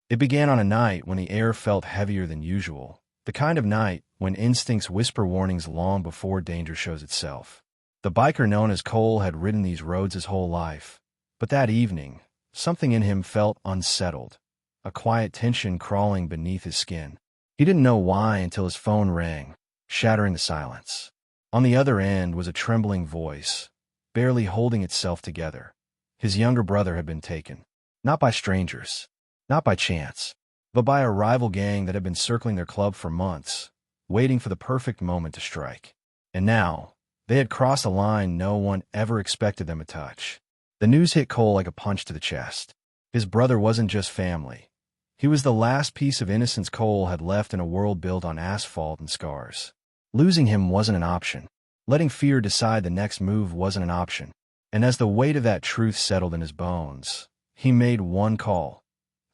It began on a night when the air felt heavier than usual, the kind of night when instincts whisper warnings long before danger shows itself. The biker known as Cole had ridden these roads his whole life, but that evening, something in him felt unsettled, a quiet tension crawling beneath his skin. He didn't know why until his phone rang, shattering the silence. On the other end was a trembling voice, barely holding itself together. His younger brother had been taken, not by strangers, not by chance, but by a rival gang that had been circling their club for months, waiting for the perfect moment to strike. And now, they had crossed a line no one ever expected them to touch. The news hit Cole like a punch to the chest. His brother wasn't just family. He was the last piece of innocence Cole had left in a world built on asphalt and scars. Losing him wasn't an option. Letting fear decide the next move wasn't an option. And as the weight of that truth settled in his bones, he made one call,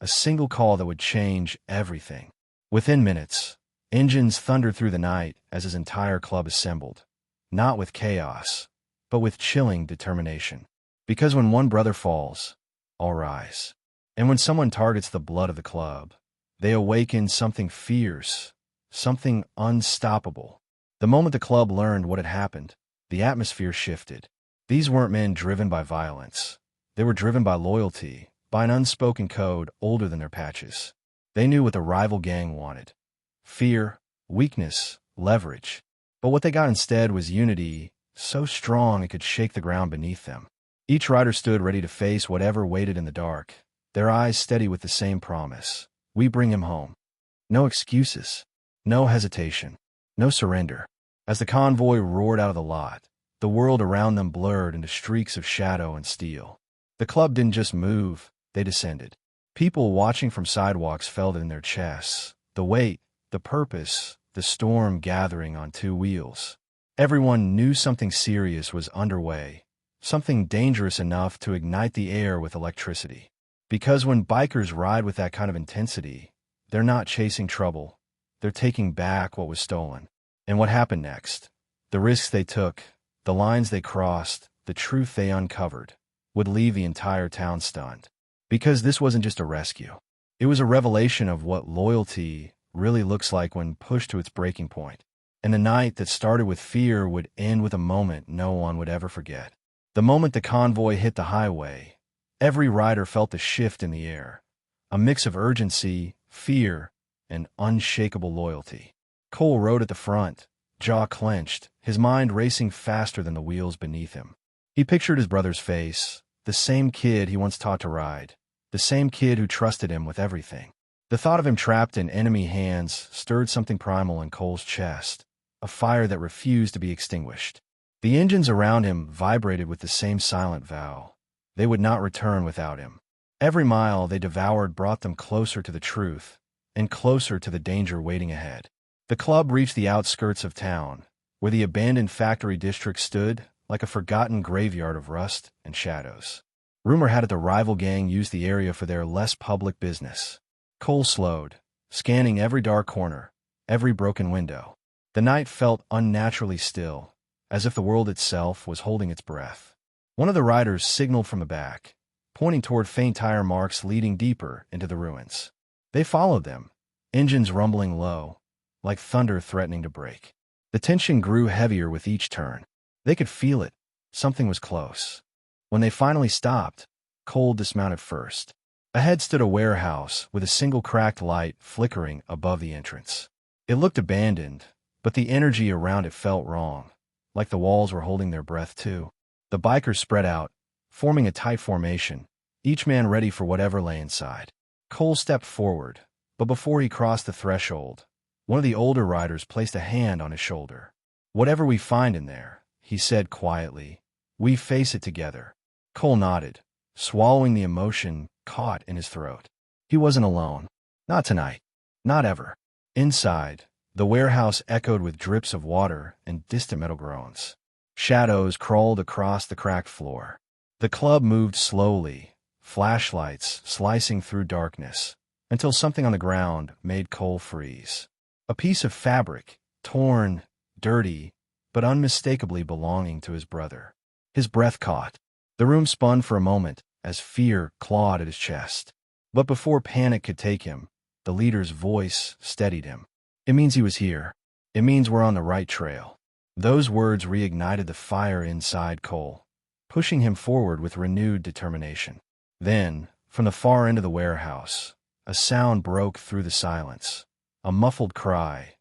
a single call that would change everything. Within minutes, engines thundered through the night as his entire club assembled, not with chaos, but with chilling determination. Because when one brother falls, all rise. And when someone targets the blood of the club, they awaken something fierce, something unstoppable. The moment the club learned what had happened, the atmosphere shifted. These weren't men driven by violence. They were driven by loyalty, by an unspoken code older than their patches. They knew what the rival gang wanted: fear, weakness, leverage. But what they got instead was unity, so strong it could shake the ground beneath them. Each rider stood ready to face whatever waited in the dark, their eyes steady with the same promise: we bring him home. No excuses, no hesitation, no surrender. As the convoy roared out of the lot, the world around them blurred into streaks of shadow and steel. The club didn't just move, they descended. People watching from sidewalks felt it in their chests, the weight, the purpose, the storm gathering on two wheels. Everyone knew something serious was underway, something dangerous enough to ignite the air with electricity. Because when bikers ride with that kind of intensity, they're not chasing trouble, they're taking back what was stolen. And what happened next? The risks they took, the lines they crossed, the truth they uncovered, would leave the entire town stunned. Because this wasn't just a rescue. It was a revelation of what loyalty really looks like when pushed to its breaking point. And the night that started with fear would end with a moment no one would ever forget. The moment the convoy hit the highway, every rider felt the shift in the air, a mix of urgency, fear, and unshakable loyalty. Cole rode at the front, jaw clenched, his mind racing faster than the wheels beneath him. He pictured his brother's face, the same kid he once taught to ride, the same kid who trusted him with everything. The thought of him trapped in enemy hands stirred something primal in Cole's chest, a fire that refused to be extinguished. The engines around him vibrated with the same silent vow. They would not return without him. Every mile they devoured brought them closer to the truth, and closer to the danger waiting ahead. The club reached the outskirts of town, where the abandoned factory district stood like a forgotten graveyard of rust and shadows. Rumor had it the rival gang used the area for their less public business. Cole slowed, scanning every dark corner, every broken window. The night felt unnaturally still, as if the world itself was holding its breath. One of the riders signaled from the back, pointing toward faint tire marks leading deeper into the ruins. They followed them, engines rumbling low, like thunder threatening to break. The tension grew heavier with each turn. They could feel it. Something was close. When they finally stopped, Cole dismounted first. Ahead stood a warehouse with a single cracked light flickering above the entrance. It looked abandoned, but the energy around it felt wrong, like the walls were holding their breath too. The bikers spread out, forming a tight formation, each man ready for whatever lay inside. Cole stepped forward, but before he crossed the threshold, one of the older riders placed a hand on his shoulder. "Whatever we find in there," he said quietly, "we face it together." Cole nodded, swallowing the emotion caught in his throat. He wasn't alone. Not tonight. Not ever. Inside, the warehouse echoed with drips of water and distant metal groans. Shadows crawled across the cracked floor. The club moved slowly, flashlights slicing through darkness, until something on the ground made Cole freeze. A piece of fabric, torn, dirty, but unmistakably belonging to his brother. His breath caught. The room spun for a moment as fear clawed at his chest. But before panic could take him, the leader's voice steadied him. "It means he was here. It means we're on the right trail." Those words reignited the fire inside Cole, pushing him forward with renewed determination. Then, from the far end of the warehouse, a sound broke through the silence, a muffled cry,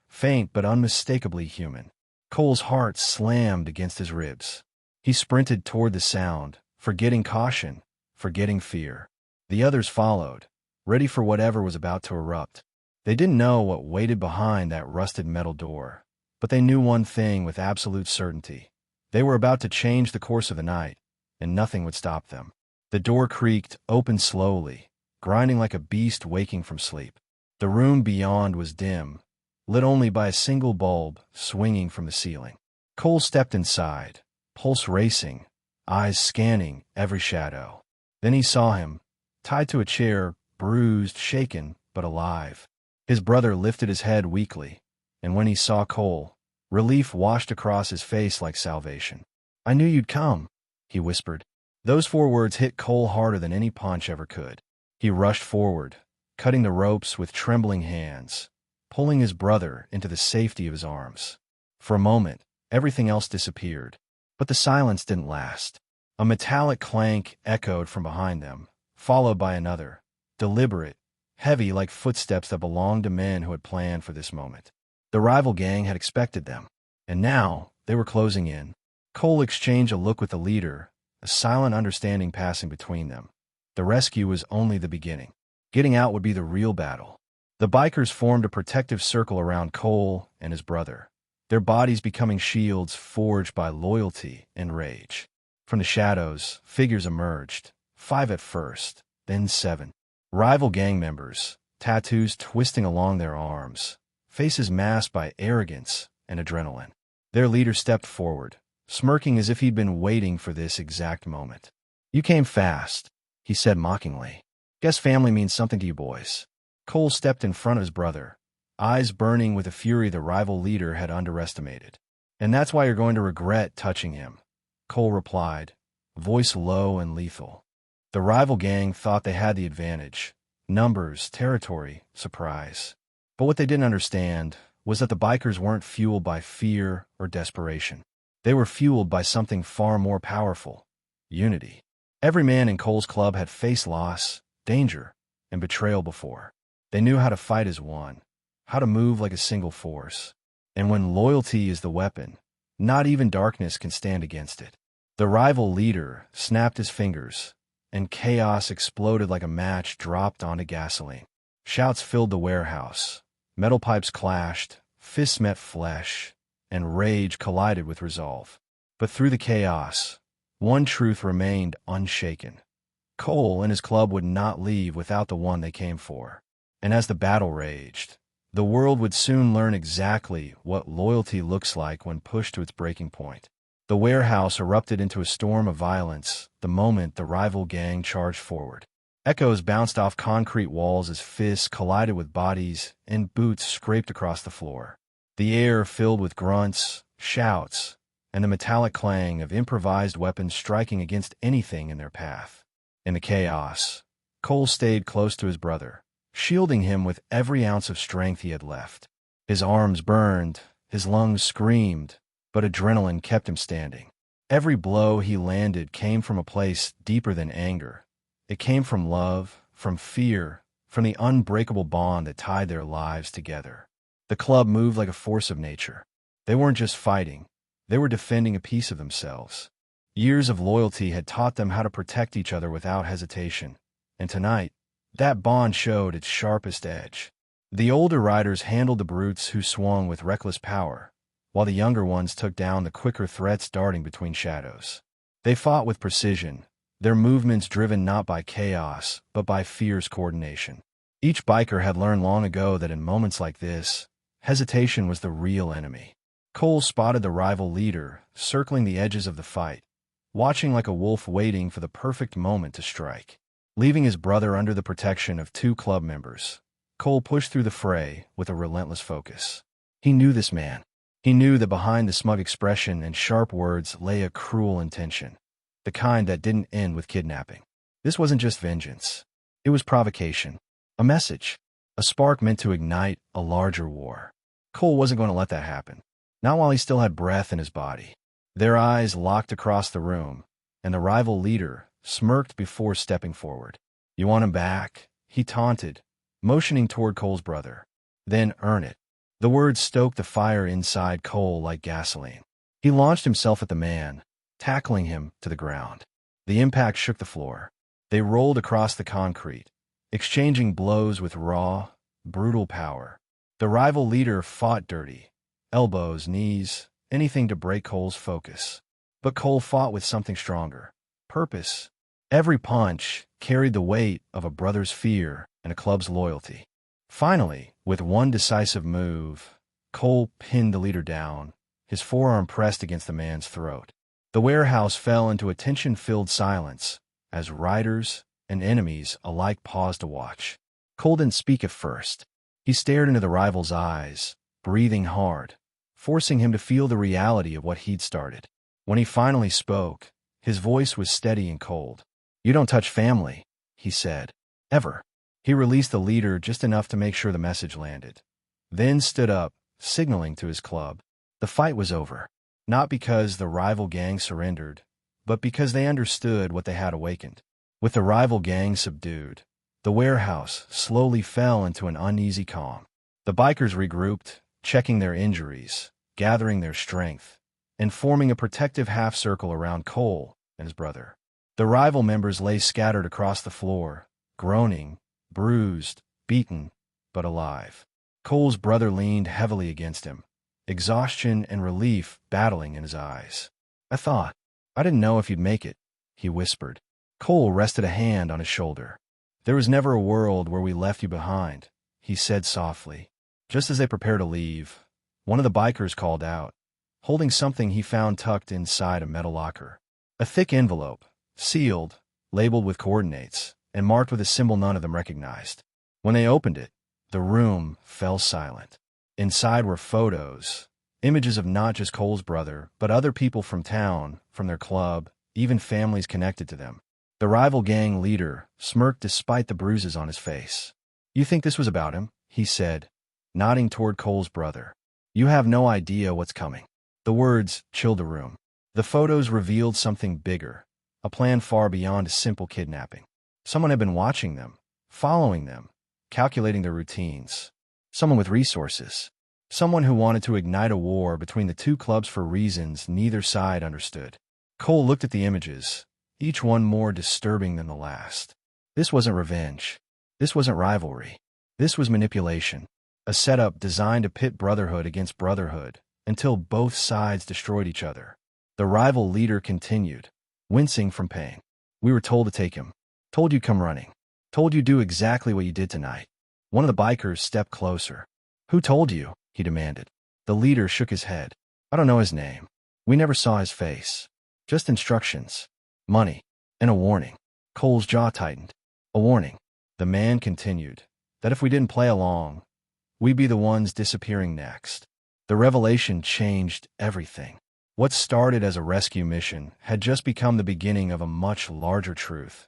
faint but unmistakably human. Cole's heart slammed against his ribs. He sprinted toward the sound, forgetting caution, forgetting fear. The others followed, ready for whatever was about to erupt. They didn't know what waited behind that rusted metal door, but they knew one thing with absolute certainty. They were about to change the course of the night, and nothing would stop them. The door creaked open slowly, grinding like a beast waking from sleep. The room beyond was dim, lit only by a single bulb swinging from the ceiling. Cole stepped inside, pulse racing, eyes scanning every shadow. Then he saw him, tied to a chair, bruised, shaken, but alive. His brother lifted his head weakly, and when he saw Cole, relief washed across his face like salvation. "I knew you'd come," he whispered. Those 4 words hit Cole harder than any punch ever could. He rushed forward, cutting the ropes with trembling hands, pulling his brother into the safety of his arms. For a moment, everything else disappeared, but the silence didn't last. A metallic clank echoed from behind them, followed by another, deliberate, heavy like footsteps that belonged to men who had planned for this moment. The rival gang had expected them, and now they were closing in. Cole exchanged a look with the leader, a silent understanding passing between them. The rescue was only the beginning. Getting out would be the real battle. The bikers formed a protective circle around Cole and his brother, their bodies becoming shields forged by loyalty and rage. From the shadows, figures emerged, 5 at first, then 7. Rival gang members, tattoos twisting along their arms, faces masked by arrogance and adrenaline. Their leader stepped forward, smirking as if he'd been waiting for this exact moment. "You came fast," he said mockingly. "Guess family means something to you boys." Cole stepped in front of his brother, eyes burning with a fury the rival leader had underestimated. "And that's why you're going to regret touching him," Cole replied, voice low and lethal. The rival gang thought they had the advantage: numbers, territory, surprise. But what they didn't understand was that the bikers weren't fueled by fear or desperation. They were fueled by something far more powerful: unity. Every man in Cole's club had faced loss, danger, and betrayal before. They knew how to fight as one, how to move like a single force. And when loyalty is the weapon, not even darkness can stand against it. The rival leader snapped his fingers, and chaos exploded like a match dropped onto gasoline. Shouts filled the warehouse. Metal pipes clashed, fists met flesh, and rage collided with resolve. But through the chaos, one truth remained unshaken. Cole and his club would not leave without the one they came for. And as the battle raged, the world would soon learn exactly what loyalty looks like when pushed to its breaking point. The warehouse erupted into a storm of violence the moment the rival gang charged forward. Echoes bounced off concrete walls as fists collided with bodies and boots scraped across the floor. The air filled with grunts, shouts, and the metallic clang of improvised weapons striking against anything in their path. In the chaos, Cole stayed close to his brother, shielding him with every ounce of strength he had left. His arms burned, his lungs screamed, but adrenaline kept him standing. Every blow he landed came from a place deeper than anger. It came from love, from fear, from the unbreakable bond that tied their lives together. The club moved like a force of nature. They weren't just fighting, they were defending a piece of themselves. Years of loyalty had taught them how to protect each other without hesitation, and tonight, that bond showed its sharpest edge. The older riders handled the brutes who swung with reckless power, while the younger ones took down the quicker threats darting between shadows. They fought with precision, their movements driven not by chaos, but by fierce coordination. Each biker had learned long ago that in moments like this, hesitation was the real enemy. Cole spotted the rival leader, circling the edges of the fight, watching like a wolf waiting for the perfect moment to strike. Leaving his brother under the protection of 2 club members, Cole pushed through the fray with a relentless focus. He knew this man. He knew that behind the smug expression and sharp words lay a cruel intention, the kind that didn't end with kidnapping. This wasn't just vengeance. It was provocation. A message. A spark meant to ignite a larger war. Cole wasn't going to let that happen. Not while he still had breath in his body. Their eyes locked across the room, and the rival leader smirked before stepping forward. "You want him back?" he taunted, motioning toward Cole's brother. "Then earn it." The words stoked the fire inside Cole like gasoline. He launched himself at the man, tackling him to the ground. The impact shook the floor. They rolled across the concrete, exchanging blows with raw, brutal power. The rival leader fought dirty. Elbows, knees, anything to break Cole's focus. But Cole fought with something stronger. Purpose. Every punch carried the weight of a brother's fear and a club's loyalty. Finally, with one decisive move, Cole pinned the leader down, his forearm pressed against the man's throat. The warehouse fell into a tension-filled silence as riders and enemies alike paused to watch. Cole didn't speak at first. He stared into the rival's eyes, breathing hard, forcing him to feel the reality of what he'd started. When he finally spoke, his voice was steady and cold. "You don't touch family," he said. "Ever." He released the leader just enough to make sure the message landed, then stood up, signaling to his club. The fight was over, not because the rival gang surrendered, but because they understood what they had awakened. With the rival gang subdued, the warehouse slowly fell into an uneasy calm. The bikers regrouped, checking their injuries, gathering their strength, and forming a protective half-circle around Cole and his brother. The rival members lay scattered across the floor, groaning, bruised, beaten, but alive. Cole's brother leaned heavily against him, exhaustion and relief battling in his eyes. I didn't know if you'd make it," he whispered. Cole rested a hand on his shoulder. "There was never a world where we left you behind," he said softly. Just as they prepared to leave, one of the bikers called out, holding something he found tucked inside a metal locker. A thick envelope, sealed, labeled with coordinates, and marked with a symbol none of them recognized. When they opened it, the room fell silent. Inside were photos, images of not just Cole's brother, but other people from town, from their club, even families connected to them. The rival gang leader smirked despite the bruises on his face. "You think this was about him?" he said, nodding toward Cole's brother. "You have no idea what's coming." The words chilled the room. The photos revealed something bigger, a plan far beyond a simple kidnapping. Someone had been watching them, following them, calculating their routines. Someone with resources. Someone who wanted to ignite a war between the two clubs for reasons neither side understood. Cole looked at the images, each one more disturbing than the last. This wasn't revenge. This wasn't rivalry. This was manipulation. A setup designed to pit brotherhood against brotherhood until both sides destroyed each other. The rival leader continued, wincing from pain. "We were told to take him. Told you come running. Told you do exactly what you did tonight." One of the bikers stepped closer. "Who told you?" he demanded. The leader shook his head. "I don't know his name. We never saw his face. Just instructions. Money. And a warning." Cole's jaw tightened. "A warning." The man continued, "that if we didn't play along, we'd be the ones disappearing next." The revelation changed everything. What started as a rescue mission had just become the beginning of a much larger truth,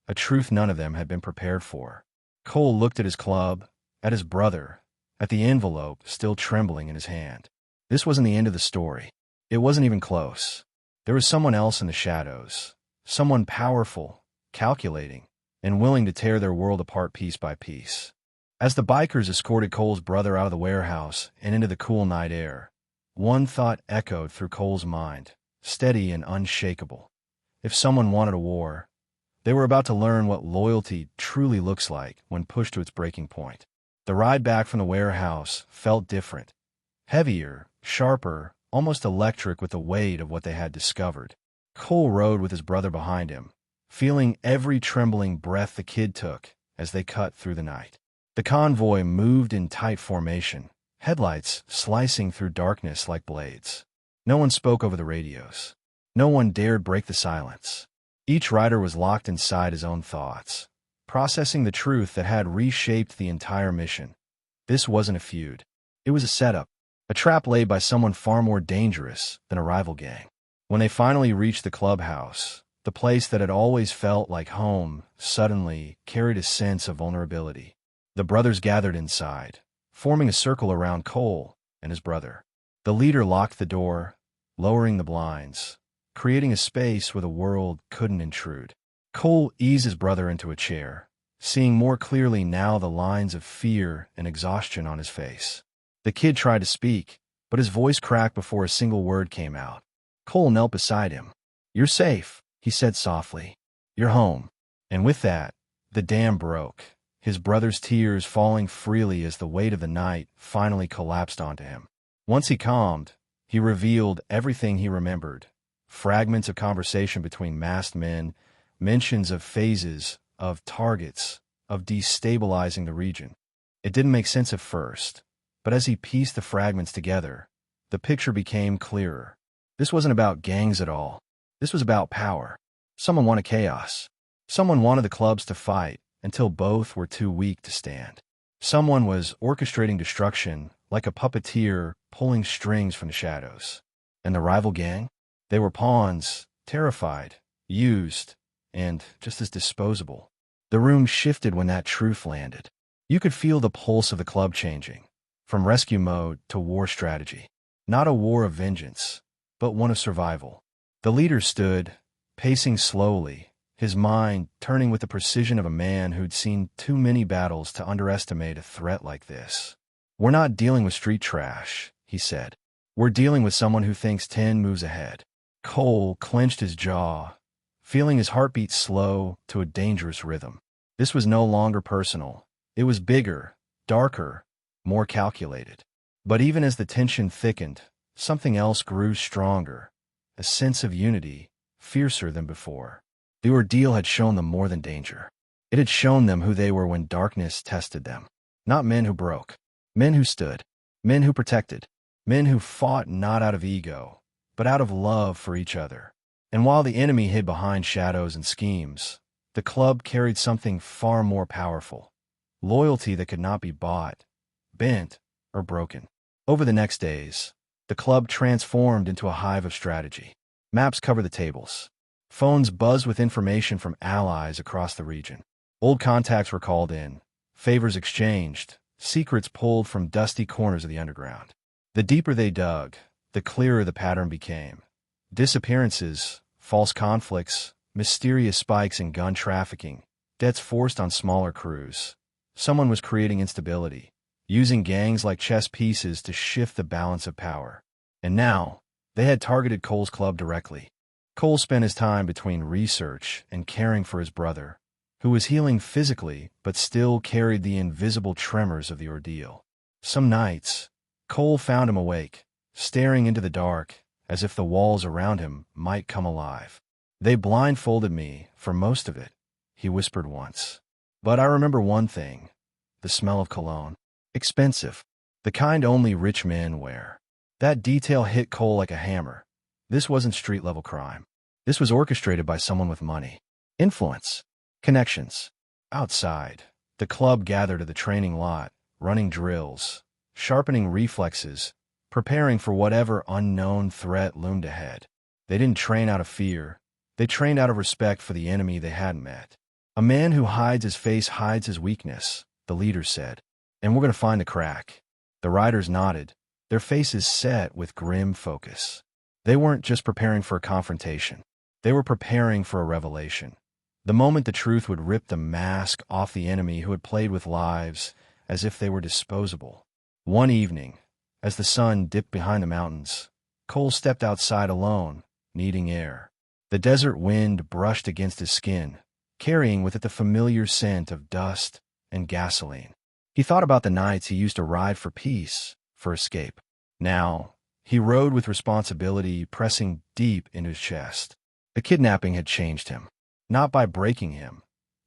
a truth none of them had been prepared for. Cole looked at his club, at his brother, at the envelope still trembling in his hand. This wasn't the end of the story. It wasn't even close. There was someone else in the shadows, someone powerful, calculating, and willing to tear their world apart piece by piece. As the bikers escorted Cole's brother out of the warehouse and into the cool night air, one thought echoed through Cole's mind, steady and unshakable. If someone wanted a war, they were about to learn what loyalty truly looks like when pushed to its breaking point. The ride back from the warehouse felt different. Heavier, sharper, almost electric with the weight of what they had discovered. Cole rode with his brother behind him, feeling every trembling breath the kid took as they cut through the night. The convoy moved in tight formation, headlights slicing through darkness like blades. No one spoke over the radios. No one dared break the silence. Each rider was locked inside his own thoughts, processing the truth that had reshaped the entire mission. This wasn't a feud. It was a setup, a trap laid by someone far more dangerous than a rival gang. When they finally reached the clubhouse, The place that had always felt like home suddenly carried a sense of vulnerability. The brothers gathered inside, forming a circle around Cole and his brother. The leader locked the door, lowering the blinds, creating a space where the world couldn't intrude. Cole eased his brother into a chair, seeing more clearly now the lines of fear and exhaustion on his face. The kid tried to speak, but his voice cracked before a single word came out. Cole knelt beside him. "You're safe," he said softly. "You're home." And with that, the dam broke, his brother's tears falling freely as the weight of the night finally collapsed onto him. Once he calmed, he revealed everything he remembered. Fragments of conversation between masked men, mentions of phases, of targets, of destabilizing the region. It didn't make sense at first, but as he pieced the fragments together, the picture became clearer. This wasn't about gangs at all. This was about power. Someone wanted chaos. Someone wanted the clubs to fight until both were too weak to stand. Someone was orchestrating destruction like a puppeteer pulling strings from the shadows. And the rival gang? They were pawns, terrified, used, and just as disposable. The room shifted when that truth landed. You could feel the pulse of the club changing, from rescue mode to war strategy. Not a war of vengeance, but one of survival. The leader stood, pacing slowly, his mind turning with the precision of a man who'd seen too many battles to underestimate a threat like this. "We're not dealing with street trash," he said. "We're dealing with someone who thinks 10 moves ahead." Cole clenched his jaw, feeling his heartbeat slow to a dangerous rhythm. This was no longer personal. It was bigger, darker, more calculated. But even as the tension thickened, something else grew stronger, a sense of unity, fiercer than before. The ordeal had shown them more than danger. It had shown them who they were when darkness tested them. Not men who broke, men who stood, men who protected, men who fought not out of ego, but out of love for each other. And while the enemy hid behind shadows and schemes, the club carried something far more powerful, loyalty that could not be bought, bent, or broken. Over the next days, the club transformed into a hive of strategy. Maps covered the tables. Phones buzzed with information from allies across the region. Old contacts were called in, favors exchanged, secrets pulled from dusty corners of the underground. The deeper they dug, the clearer the pattern became. Disappearances, false conflicts, mysterious spikes in gun trafficking, debts forced on smaller crews. Someone was creating instability, using gangs like chess pieces to shift the balance of power. And now, they had targeted Cole's club directly. Cole spent his time between research and caring for his brother, who was healing physically but still carried the invisible tremors of the ordeal. Some nights, Cole found him awake, staring into the dark as if the walls around him might come alive. "They blindfolded me for most of it," he whispered once. "But I remember one thing, the smell of cologne. Expensive, the kind only rich men wear." That detail hit Cole like a hammer. This wasn't street-level crime. This was orchestrated by someone with money, influence, connections. Outside, the club gathered at the training lot, running drills, sharpening reflexes, preparing for whatever unknown threat loomed ahead. They didn't train out of fear. They trained out of respect for the enemy they hadn't met. "A man who hides his face hides his weakness," the leader said. "And we're going to find the crack." The riders nodded, their faces set with grim focus. They weren't just preparing for a confrontation. They were preparing for a revelation. The moment the truth would rip the mask off the enemy who had played with lives as if they were disposable. One evening, as the sun dipped behind the mountains, Cole stepped outside alone, needing air. The desert wind brushed against his skin, carrying with it the familiar scent of dust and gasoline. He thought about the nights he used to ride for peace, for escape. Now, he rode with responsibility pressing deep into his chest. The kidnapping had changed him, not by breaking him,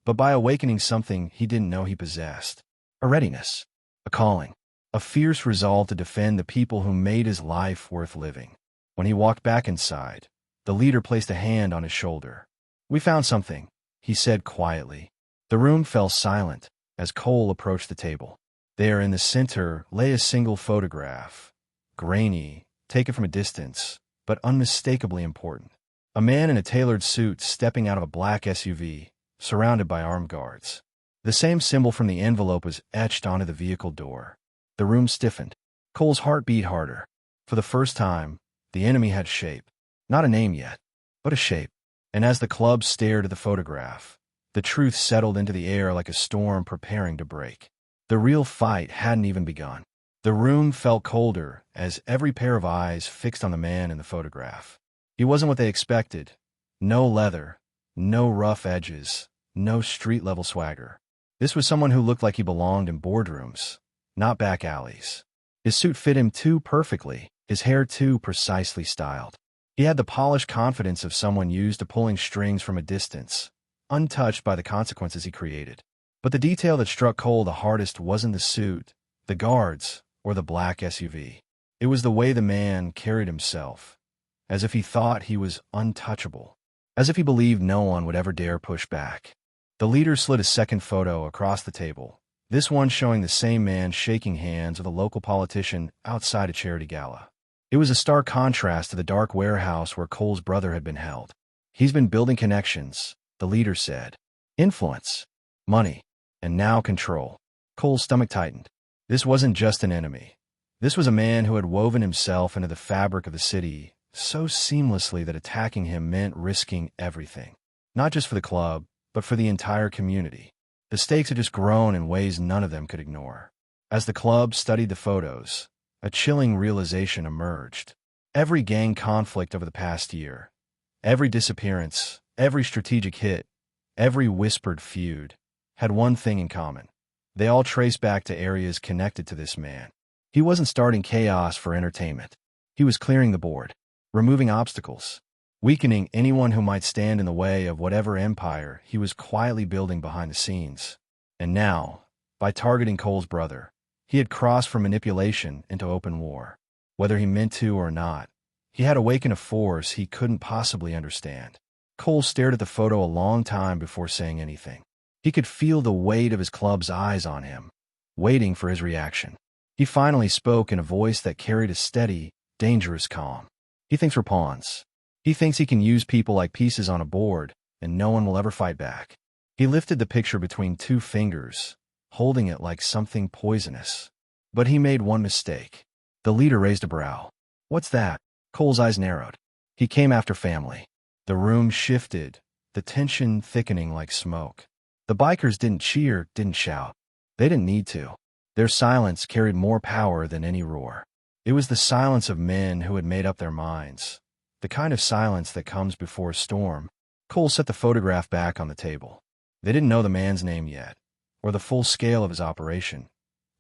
but by awakening something he didn't know he possessed. A readiness, a calling, a fierce resolve to defend the people who made his life worth living. When he walked back inside, the leader placed a hand on his shoulder. "We found something," he said quietly. The room fell silent as Cole approached the table. There in the center lay a single photograph, grainy, taken from a distance, but unmistakably important. A man in a tailored suit stepping out of a black SUV, surrounded by armed guards. The same symbol from the envelope was etched onto the vehicle door. The room stiffened. Cole's heart beat harder. For the first time, the enemy had shape. Not a name yet, but a shape. And as the club stared at the photograph, the truth settled into the air like a storm preparing to break. The real fight hadn't even begun. The room felt colder as every pair of eyes fixed on the man in the photograph. He wasn't what they expected. No leather, no rough edges, no street-level swagger. This was someone who looked like he belonged in boardrooms, not back alleys. His suit fit him too perfectly, his hair too precisely styled. He had the polished confidence of someone used to pulling strings from a distance, untouched by the consequences he created. But the detail that struck Cole the hardest wasn't the suit, the guards, or the black SUV. It was the way the man carried himself, as if he thought he was untouchable, as if he believed no one would ever dare push back. The leader slid a second photo across the table, this one showing the same man shaking hands with a local politician outside a charity gala. It was a stark contrast to the dark warehouse where Cole's brother had been held. He's been building connections, the leader said. Influence, money, and now control. Cole's stomach tightened. This wasn't just an enemy. This was a man who had woven himself into the fabric of the city so seamlessly that attacking him meant risking everything. Not just for the club, but for the entire community. The stakes had just grown in ways none of them could ignore. As the club studied the photos, a chilling realization emerged. Every gang conflict over the past year, every disappearance, every strategic hit, every whispered feud, had one thing in common. They all traced back to areas connected to this man. He wasn't starting chaos for entertainment. He was clearing the board, removing obstacles, weakening anyone who might stand in the way of whatever empire he was quietly building behind the scenes. And now, by targeting Cole's brother, he had crossed from manipulation into open war. Whether he meant to or not, he had awakened a force he couldn't possibly understand. Cole stared at the photo a long time before saying anything. He could feel the weight of his club's eyes on him, waiting for his reaction. He finally spoke in a voice that carried a steady, dangerous calm. He thinks we're pawns. He thinks he can use people like pieces on a board, and no one will ever fight back. He lifted the picture between two fingers, holding it like something poisonous. But he made one mistake. The leader raised a brow. What's that? Cole's eyes narrowed. He came after family. The room shifted, the tension thickening like smoke. The bikers didn't cheer, didn't shout. They didn't need to. Their silence carried more power than any roar. It was the silence of men who had made up their minds, the kind of silence that comes before a storm. Cole set the photograph back on the table. They didn't know the man's name yet, or the full scale of his operation,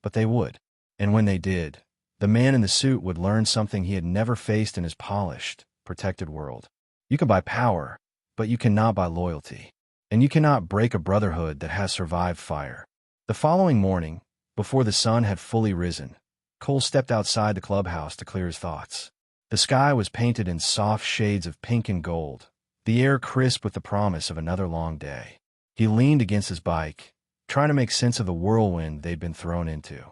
but they would. And when they did, the man in the suit would learn something he had never faced in his polished, protected world. You can buy power, but you cannot buy loyalty. And you cannot break a brotherhood that has survived fire. The following morning, before the sun had fully risen, Cole stepped outside the clubhouse to clear his thoughts. The sky was painted in soft shades of pink and gold, the air crisp with the promise of another long day. He leaned against his bike, trying to make sense of the whirlwind they'd been thrown into.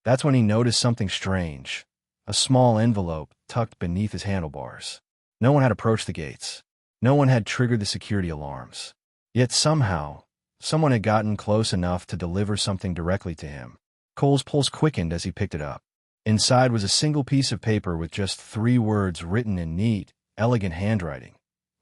That's when he noticed something strange, a small envelope tucked beneath his handlebars. No one had approached the gates. No one had triggered the security alarms. Yet somehow, someone had gotten close enough to deliver something directly to him. Cole's pulse quickened as he picked it up. Inside was a single piece of paper with just 3 words written in neat, elegant handwriting.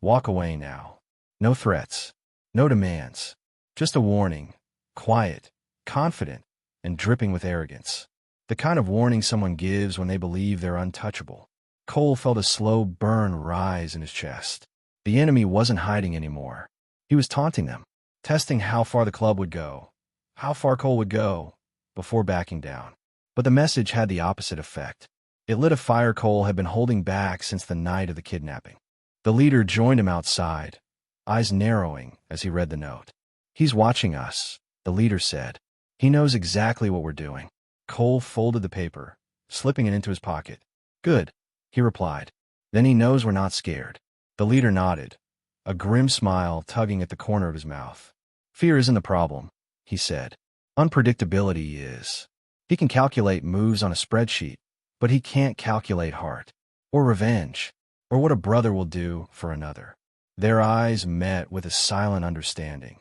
Walk away now. No threats. No demands. Just a warning. Quiet, confident, and dripping with arrogance. The kind of warning someone gives when they believe they're untouchable. Cole felt a slow burn rise in his chest. The enemy wasn't hiding anymore. He was taunting them, testing how far the club would go, how far Cole would go, before backing down. But the message had the opposite effect. It lit a fire Cole had been holding back since the night of the kidnapping. The leader joined him outside, eyes narrowing as he read the note. He's watching us, the leader said. He knows exactly what we're doing. Cole folded the paper, slipping it into his pocket. Good, he replied. Then he knows we're not scared. The leader nodded, a grim smile tugging at the corner of his mouth. Fear isn't the problem, he said. Unpredictability is. He can calculate moves on a spreadsheet, but he can't calculate heart, or revenge, or what a brother will do for another. Their eyes met with a silent understanding.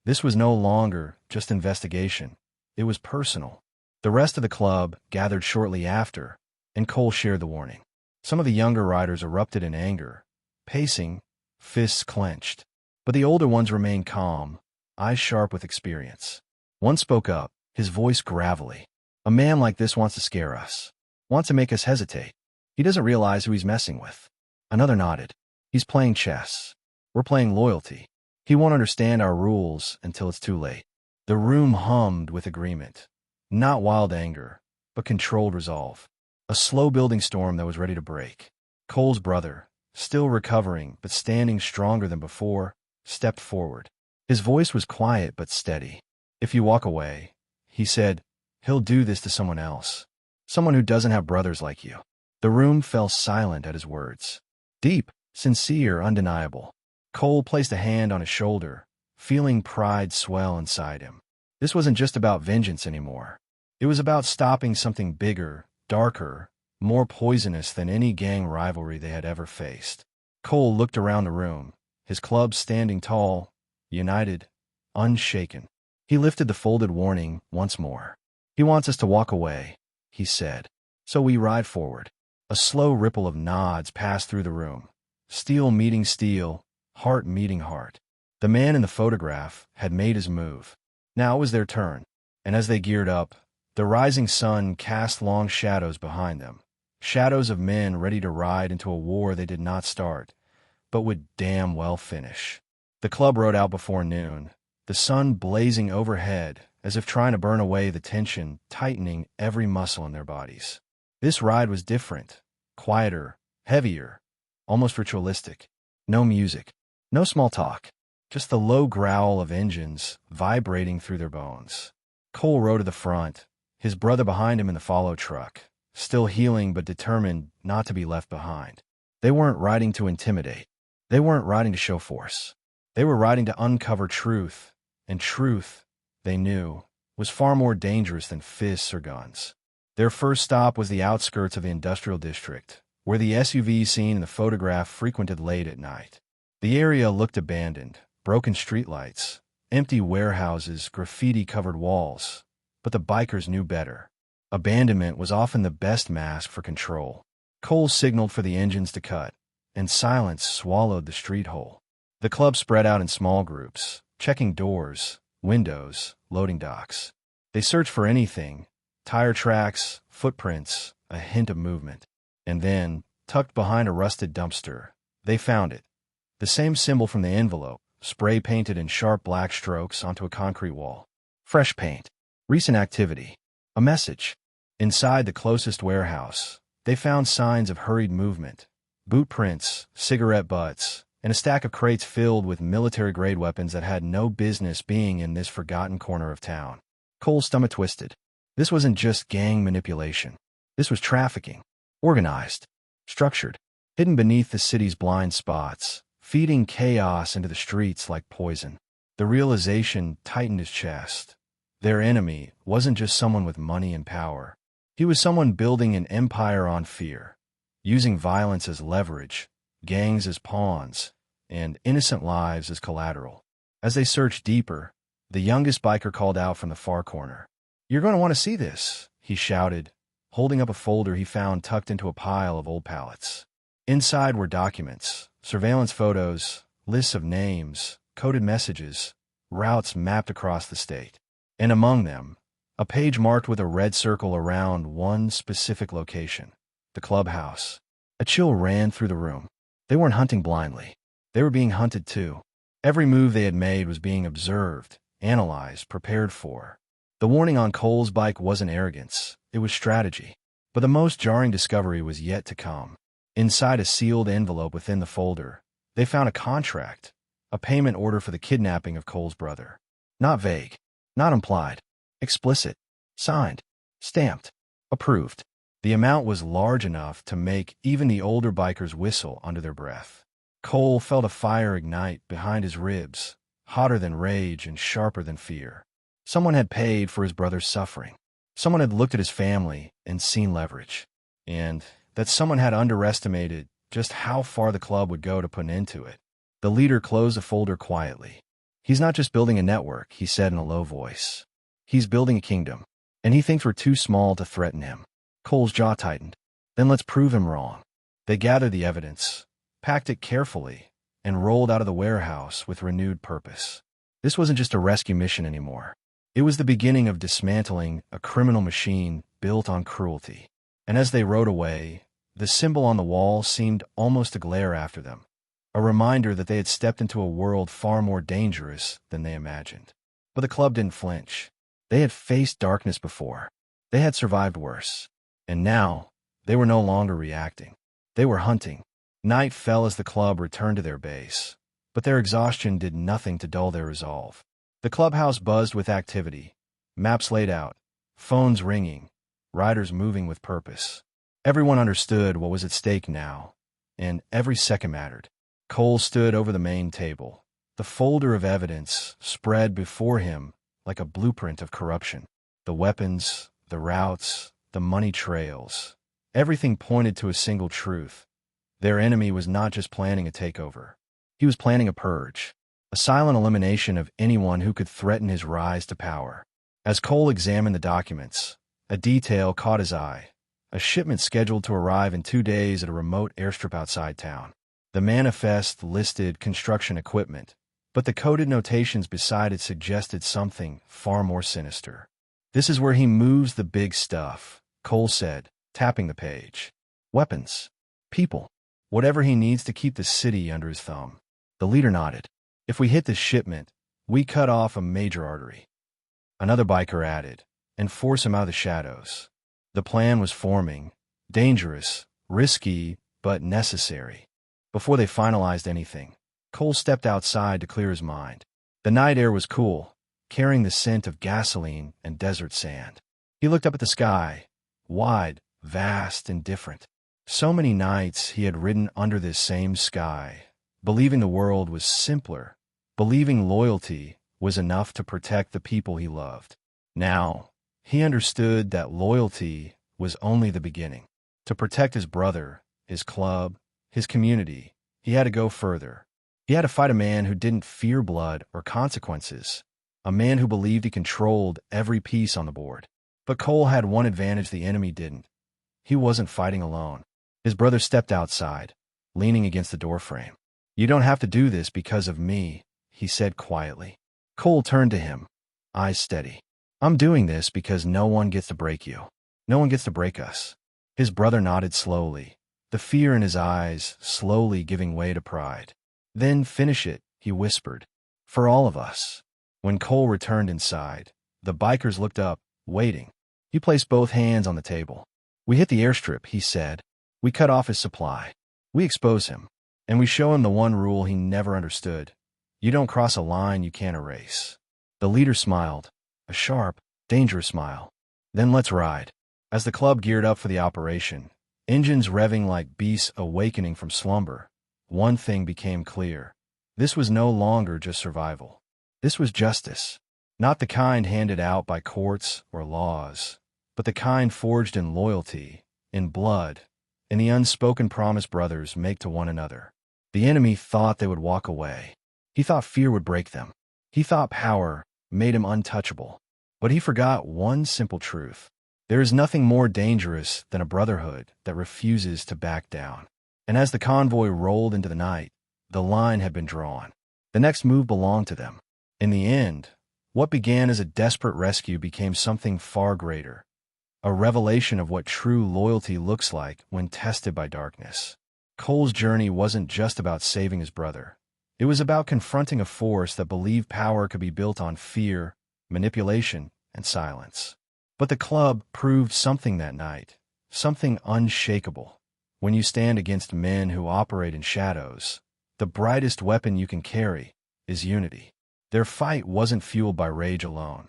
This was no longer just investigation. It was personal. The rest of the club gathered shortly after, and Cole shared the warning. Some of the younger riders erupted in anger, pacing, fists clenched. But the older ones remained calm, eyes sharp with experience. One spoke up, his voice gravelly. "A man like this wants to scare us. Wants to make us hesitate. He doesn't realize who he's messing with." Another nodded. "He's playing chess. We're playing loyalty. He won't understand our rules until it's too late." The room hummed with agreement. Not wild anger, but controlled resolve. A slow-building storm that was ready to break. Cole's brother, still recovering but standing stronger than before, stepped forward. His voice was quiet but steady. "If you walk away," he said, "he'll do this to someone else. Someone who doesn't have brothers like you." The room fell silent at his words. Deep, sincere, undeniable. Cole placed a hand on his shoulder, feeling pride swell inside him. This wasn't just about vengeance anymore. It was about stopping something bigger, darker, more poisonous than any gang rivalry they had ever faced. Cole looked around the room, his club standing tall, united, unshaken. He lifted the folded warning once more. "He wants us to walk away," he said. "So we ride forward." A slow ripple of nods passed through the room. Steel meeting steel, heart meeting heart. The man in the photograph had made his move. Now it was their turn, and as they geared up, the rising sun cast long shadows behind them. Shadows of men ready to ride into a war they did not start, but would damn well finish. The club rode out before noon, the sun blazing overhead as if trying to burn away the tension, tightening every muscle in their bodies. This ride was different, quieter, heavier, almost ritualistic. No music, no small talk, just the low growl of engines vibrating through their bones. Cole rode to the front, his brother behind him in the follow truck, still healing but determined not to be left behind. They weren't riding to intimidate. They weren't riding to show force. They were riding to uncover truth, and truth, they knew, was far more dangerous than fists or guns. Their first stop was the outskirts of the industrial district, where the SUV seen in the photograph frequented late at night. The area looked abandoned, broken streetlights, empty warehouses, graffiti-covered walls. But the bikers knew better. Abandonment was often the best mask for control. Cole signaled for the engines to cut, and silence swallowed the street hole. The club spread out in small groups, checking doors, windows, loading docks. They searched for anything, tire tracks, footprints, a hint of movement. And then, tucked behind a rusted dumpster, they found it. The same symbol from the envelope, spray-painted in sharp black strokes onto a concrete wall. Fresh paint. Recent activity. A message. Inside the closest warehouse, they found signs of hurried movement, boot prints, cigarette butts, and a stack of crates filled with military-grade weapons that had no business being in this forgotten corner of town. Cole's stomach twisted. This wasn't just gang manipulation. This was trafficking. Organized. Structured. Hidden beneath the city's blind spots, feeding chaos into the streets like poison. The realization tightened his chest. Their enemy wasn't just someone with money and power. He was someone building an empire on fear, using violence as leverage, gangs as pawns, and innocent lives as collateral. As they searched deeper, the youngest biker called out from the far corner. "You're going to want to see this," he shouted, holding up a folder he found tucked into a pile of old pallets. Inside were documents, surveillance photos, lists of names, coded messages, routes mapped across the state. And among them, a page marked with a red circle around one specific location, the clubhouse. A chill ran through the room. They weren't hunting blindly. They were being hunted too. Every move they had made was being observed, analyzed, prepared for. The warning on Cole's bike wasn't arrogance, it was strategy. But the most jarring discovery was yet to come. Inside a sealed envelope within the folder, they found a contract, a payment order for the kidnapping of Cole's brother. Not vague, not implied, explicit, signed, stamped, approved. The amount was large enough to make even the older bikers whistle under their breath. Cole felt a fire ignite behind his ribs, hotter than rage and sharper than fear. Someone had paid for his brother's suffering. Someone had looked at his family and seen leverage. And that someone had underestimated just how far the club would go to put an end to it. The leader closed the folder quietly. He's not just building a network, he said in a low voice. He's building a kingdom. And he thinks we're too small to threaten him. Cole's jaw tightened. Then let's prove him wrong. They gathered the evidence, packed it carefully, and rolled out of the warehouse with renewed purpose. This wasn't just a rescue mission anymore. It was the beginning of dismantling a criminal machine built on cruelty. And as they rode away, the symbol on the wall seemed almost to glare after them, a reminder that they had stepped into a world far more dangerous than they imagined. But the club didn't flinch. They had faced darkness before. They had survived worse. And now, they were no longer reacting. They were hunting. Night fell as the club returned to their base, but their exhaustion did nothing to dull their resolve. The clubhouse buzzed with activity, maps laid out, phones ringing, riders moving with purpose. Everyone understood what was at stake now, and every second mattered. Cole stood over the main table, the folder of evidence spread before him like a blueprint of corruption. The weapons, the routes, the money trails, everything pointed to a single truth. Their enemy was not just planning a takeover. He was planning a purge, a silent elimination of anyone who could threaten his rise to power. As Cole examined the documents, a detail caught his eye, a shipment scheduled to arrive in 2 days at a remote airstrip outside town. The manifest listed construction equipment, but the coded notations beside it suggested something far more sinister. "This is where he moves the big stuff," Cole said, tapping the page. "Weapons. People. Whatever he needs to keep the city under his thumb." The leader nodded. "If we hit this shipment, we cut off a major artery." Another biker added, "And force him out of the shadows." The plan was forming, dangerous, risky, but necessary. Before they finalized anything, Cole stepped outside to clear his mind. The night air was cool, carrying the scent of gasoline and desert sand. He looked up at the sky, wide, vast, and different. So many nights he had ridden under this same sky, believing the world was simpler, believing loyalty was enough to protect the people he loved. Now, he understood that loyalty was only the beginning. To protect his brother, his club, his community, he had to go further. He had to fight a man who didn't fear blood or consequences, a man who believed he controlled every piece on the board. But Cole had one advantage the enemy didn't. He wasn't fighting alone. His brother stepped outside, leaning against the doorframe. "You don't have to do this because of me," he said quietly. Cole turned to him, eyes steady. "I'm doing this because no one gets to break you. No one gets to break us." His brother nodded slowly, the fear in his eyes slowly giving way to pride. "Then finish it," he whispered. "For all of us." When Cole returned inside, the bikers looked up, waiting. He placed both hands on the table. "We hit the airstrip," he said. "We cut off his supply. We expose him. And we show him the one rule he never understood. You don't cross a line you can't erase." The leader smiled, a sharp, dangerous smile. "Then let's ride." As the club geared up for the operation, engines revving like beasts awakening from slumber, one thing became clear. This was no longer just survival. This was justice. Not the kind handed out by courts or laws, but the kind forged in loyalty, in blood, in the unspoken promise brothers make to one another. The enemy thought they would walk away. He thought fear would break them. He thought power made him untouchable. But he forgot one simple truth. There is nothing more dangerous than a brotherhood that refuses to back down. And as the convoy rolled into the night, the line had been drawn. The next move belonged to them. In the end, what began as a desperate rescue became something far greater, a revelation of what true loyalty looks like when tested by darkness. Cole's journey wasn't just about saving his brother. It was about confronting a force that believed power could be built on fear, manipulation, and silence. But the club proved something that night, something unshakable. When you stand against men who operate in shadows, the brightest weapon you can carry is unity. Their fight wasn't fueled by rage alone.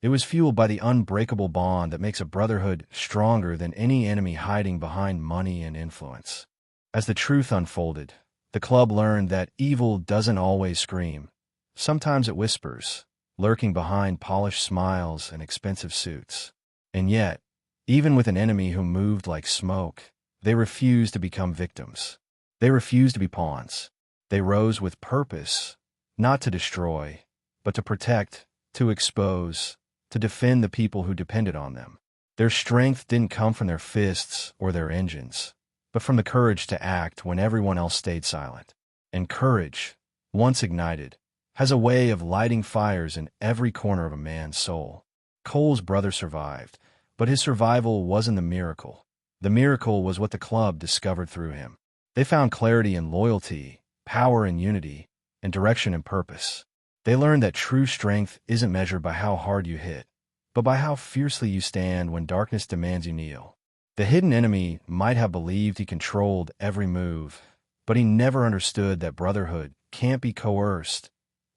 It was fueled by the unbreakable bond that makes a brotherhood stronger than any enemy hiding behind money and influence. As the truth unfolded, the club learned that evil doesn't always scream. Sometimes it whispers, lurking behind polished smiles and expensive suits. And yet, even with an enemy who moved like smoke, they refused to become victims. They refused to be pawns. They rose with purpose, not to destroy, but to protect, to expose, to defend the people who depended on them. Their strength didn't come from their fists or their engines, but from the courage to act when everyone else stayed silent. And courage, once ignited, has a way of lighting fires in every corner of a man's soul. Cole's brother survived, but his survival wasn't the miracle. The miracle was what the club discovered through him. They found clarity in loyalty, power in unity, and direction and purpose. They learned that true strength isn't measured by how hard you hit, but by how fiercely you stand when darkness demands you kneel. The hidden enemy might have believed he controlled every move, but he never understood that brotherhood can't be coerced.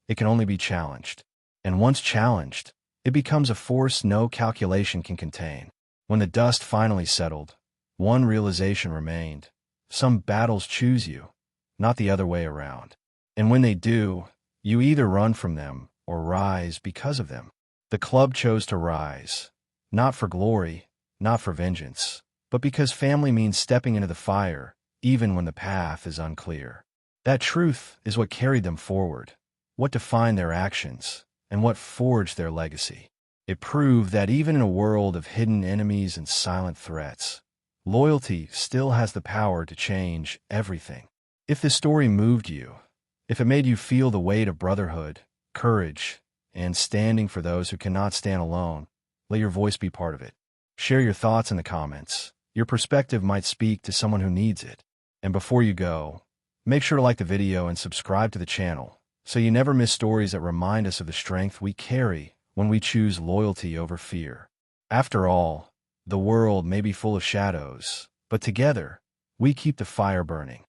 It can only be challenged. And once challenged, it becomes a force no calculation can contain. When the dust finally settled, one realization remained. Some battles choose you, not the other way around. And when they do, you either run from them or rise because of them. The club chose to rise, not for glory, not for vengeance, but because family means stepping into the fire, even when the path is unclear. That truth is what carried them forward, what defined their actions, and what forged their legacy. It proved that even in a world of hidden enemies and silent threats, loyalty still has the power to change everything. If this story moved you, if it made you feel the weight of brotherhood, courage, and standing for those who cannot stand alone, let your voice be part of it. Share your thoughts in the comments. Your perspective might speak to someone who needs it. And before you go, make sure to like the video and subscribe to the channel, so you never miss stories that remind us of the strength we carry when we choose loyalty over fear. After all, the world may be full of shadows, but together, we keep the fire burning.